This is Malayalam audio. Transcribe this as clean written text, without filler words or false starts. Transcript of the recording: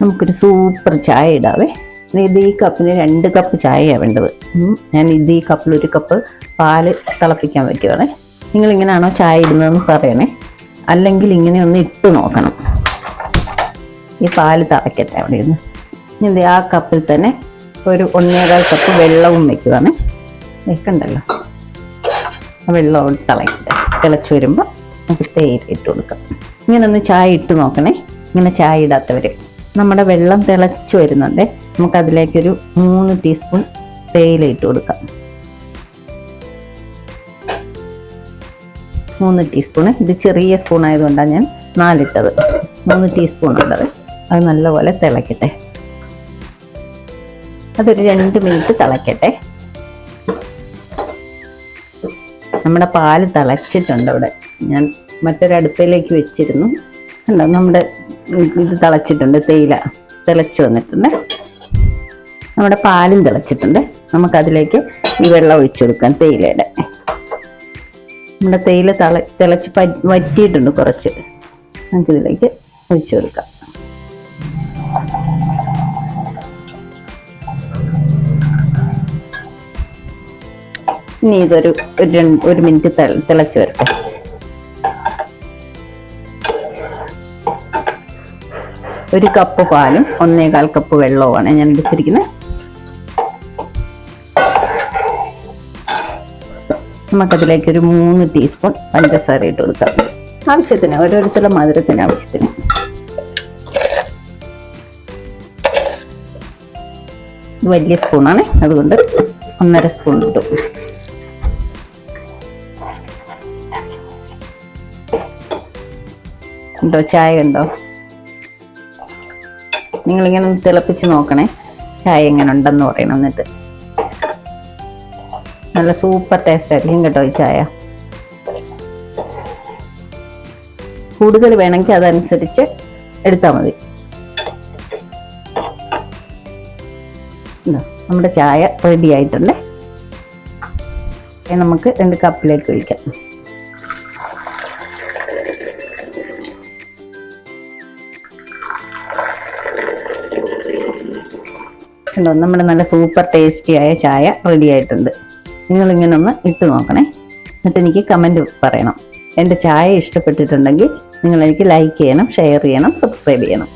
നമുക്കൊരു സൂപ്പർ ചായ ഇടാവേ. ഇത് ഈ കപ്പിന് 2 കപ്പ് ചായയാണ് വേണ്ടത്. ഞാൻ ഈ കപ്പിൽ 1 കപ്പ് പാല് തിളപ്പിക്കാൻ വയ്ക്കുവാണേ. നിങ്ങളിങ്ങനെയാണോ ചായ ഇടുന്നതെന്ന് പറയണേ. അല്ലെങ്കിൽ ഇങ്ങനെ ഒന്ന് ഇട്ട് നോക്കണം. ഈ പാല് തിളക്കട്ടെ അവിടെ ഇരുന്ന്. ഇനി ആ കപ്പിൽ തന്നെ ഒരു 1.25 കപ്പ് വെള്ളവും വെക്കുവാണേ. വെക്കണ്ടല്ലോ, ആ വെള്ളം തിളച്ച് വരുമ്പോൾ നമുക്ക് തേയില ഇട്ട് കൊടുക്കാം. ഇങ്ങനെ ഒന്ന് ചായ ഇട്ട് നോക്കണേ. ഇങ്ങനെ ചായ ഇടാത്തവർ. നമ്മുടെ വെള്ളം തിളച്ച് വരുന്നുണ്ട്. നമുക്കതിലേക്കൊരു 3 ടീസ്പൂൺ തേയില ഇട്ട് കൊടുക്കാം. 3 ടീസ്പൂണ്. ഇത് ചെറിയ സ്പൂൺ ആയതുകൊണ്ടാണ് ഞാൻ 4 ഇട്ടത്. 3 ടീസ്പൂൺ ഉള്ളത്. അത് നല്ലപോലെ തിളക്കട്ടെ. അതൊരു 2 മിനിറ്റ് തിളക്കട്ടെ. നമ്മുടെ പാല് തിളച്ചിട്ടുണ്ട്. അവിടെ ഞാൻ മറ്റൊരടുപ്പിലേക്ക് വെച്ചിരുന്നു. കണ്ടോ, നമ്മുടെ ഇത് തിളച്ചിട്ടുണ്ട്. തേയില തിളച്ച് വന്നിട്ടുണ്ട്. നമ്മുടെ പാലും തിളച്ചിട്ടുണ്ട്. നമുക്കതിലേക്ക് ഈ വെള്ളം ഒഴിച്ചു കൊടുക്കാം. തേയിലയുടെ നമ്മുടെ തേയില തിളച്ച് വറ്റിയിട്ടുണ്ട് കുറച്ച്. നമുക്കിതിലേക്ക് ഒഴിച്ചു കൊടുക്കാം. ഇനി ഇതൊരു 1 മിനിറ്റ് തിളച്ച് വരട്ടെ. ഒരു കപ്പ് പാലും 1.25 കപ്പ് വെള്ളവുമാണ് ഞാൻ എടുത്തിരിക്കുന്നത്. നമുക്കതിലേക്ക് ഒരു 3 ടീസ്പൂൺ പഞ്ചസാര ഇട്ട് കൊടുക്കാം. ആവശ്യത്തിന്, ഓരോരുത്തരുടെ മധുരത്തിന് ആവശ്യത്തിന്. ഇത് വലിയ സ്പൂണാണ്, അതുകൊണ്ട് 1.5 സ്പൂൺ ഇട്ടു. ഉണ്ടോ, ചായ ഉണ്ടോ? നിങ്ങളിങ്ങനെ തിളപ്പിച്ച് നോക്കണേ. ചായ എങ്ങനെ ഉണ്ടെന്ന് പറയണം. എന്നിട്ട് നല്ല സൂപ്പർ ടേസ്റ്റ് ആയിരിക്കും കേട്ടോ ഈ ചായ. കൂടുതൽ വേണമെങ്കിൽ അതനുസരിച്ച് എടുത്താൽ മതി. നമ്മുടെ ചായ റെഡി ആയിട്ടുണ്ട്. നമുക്ക് 2 കപ്പിലേക്ക് ഒഴിക്കാം. കണ്ടോ, നമ്മുടെ നല്ല സൂപ്പർ ടേസ്റ്റിയായ ചായ റെഡി ആയിട്ടുണ്ട്. നിങ്ങളിങ്ങനെ ഒന്ന് ഇട്ട് നോക്കണേ. എന്നിട്ട് എനിക്ക് കമൻറ്റ് പറയണം. എൻ്റെ ചായ ഇഷ്ടപ്പെട്ടിട്ടുണ്ടെങ്കിൽ നിങ്ങൾ എനിക്ക് ലൈക്ക് ചെയ്യണം, ഷെയർ ചെയ്യണം, സബ്സ്ക്രൈബ് ചെയ്യണം.